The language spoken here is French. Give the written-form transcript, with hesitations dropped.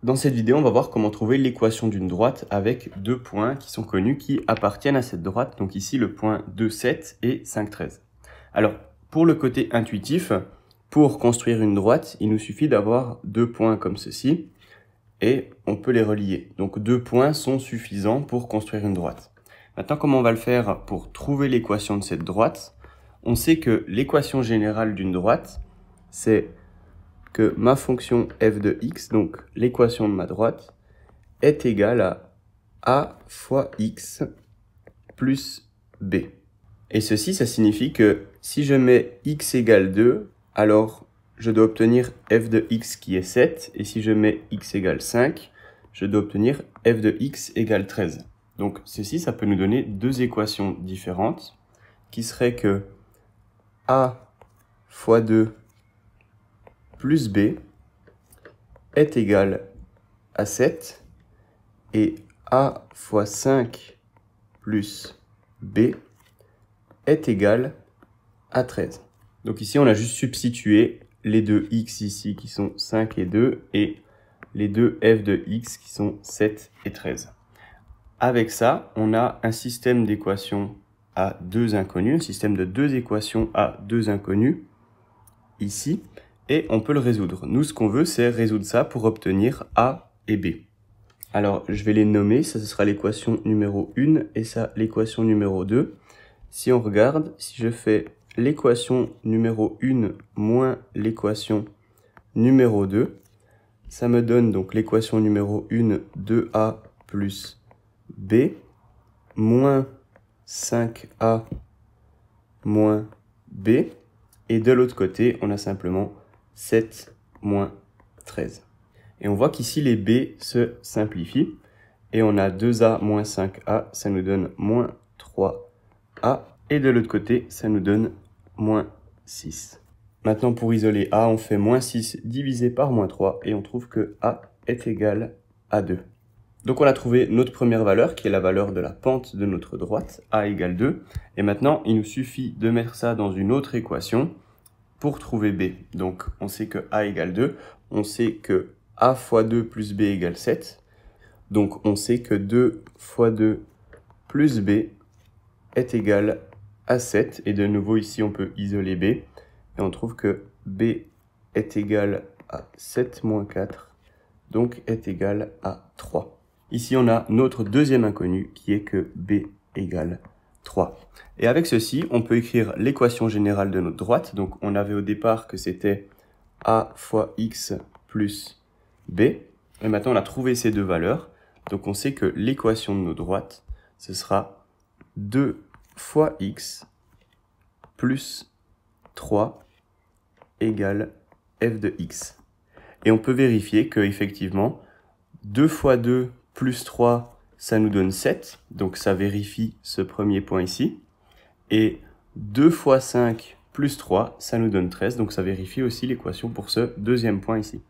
Dans cette vidéo, on va voir comment trouver l'équation d'une droite avec deux points qui sont connus, qui appartiennent à cette droite. Donc ici, le point 2, 7 et 5, 13. Alors, pour le côté intuitif, pour construire une droite, il nous suffit d'avoir deux points comme ceci et on peut les relier. Donc deux points sont suffisants pour construire une droite. Maintenant, comment on va le faire pour trouver l'équation de cette droite? On sait que l'équation générale d'une droite, c'est que ma fonction f de x, donc l'équation de ma droite, est égale à a fois x plus b. Et ceci, ça signifie que si je mets x égale 2, alors je dois obtenir f de x qui est 7, et si je mets x égale 5, je dois obtenir f de x égale 13. Donc ceci, ça peut nous donner deux équations différentes, qui seraient que a fois 2 plus b est égal à 7 et a fois 5 plus b est égal à 13. Donc ici, on a juste substitué les deux x ici qui sont 5 et 2 et les deux f de x qui sont 7 et 13. Avec ça, on a un système d'équations à deux inconnus, un système de deux équations à deux inconnus ici. Et on peut le résoudre. Nous, ce qu'on veut, c'est résoudre ça pour obtenir A et B. Alors, je vais les nommer. Ça, ce sera l'équation numéro 1 et ça, l'équation numéro 2. Si on regarde, si je fais l'équation numéro 1 moins l'équation numéro 2, ça me donne donc l'équation numéro 1, 2A plus B, moins 5A moins B. Et de l'autre côté, on a simplement 7 moins 13. Et on voit qu'ici, les B se simplifient. Et on a 2A moins 5A, ça nous donne moins 3A. Et de l'autre côté, ça nous donne moins 6. Maintenant, pour isoler A, on fait moins 6 divisé par moins 3. Et on trouve que A est égal à 2. Donc on a trouvé notre première valeur, qui est la valeur de la pente de notre droite, A égale 2. Et maintenant, il nous suffit de mettre ça dans une autre équation pour trouver B. Donc, on sait que A égale 2. On sait que A fois 2 plus B égale 7. Donc, on sait que 2 fois 2 plus B est égal à 7. Et de nouveau, ici, on peut isoler B. Et on trouve que B est égal à 7 moins 4. Donc, est égal à 3. Ici, on a notre deuxième inconnu qui est que B égale 3. Et avec ceci, on peut écrire l'équation générale de notre droite. Donc, on avait au départ que c'était A fois X plus B. Et maintenant, on a trouvé ces deux valeurs. Donc, on sait que l'équation de nos droites, ce sera 2 fois X plus 3 égale f de X. Et on peut vérifier que effectivement 2 fois 2 plus 3, ça nous donne 7. Donc, ça vérifie ce premier point ici. Et 2 fois 5 plus 3, ça nous donne 13. Donc, ça vérifie aussi l'équation pour ce deuxième point ici.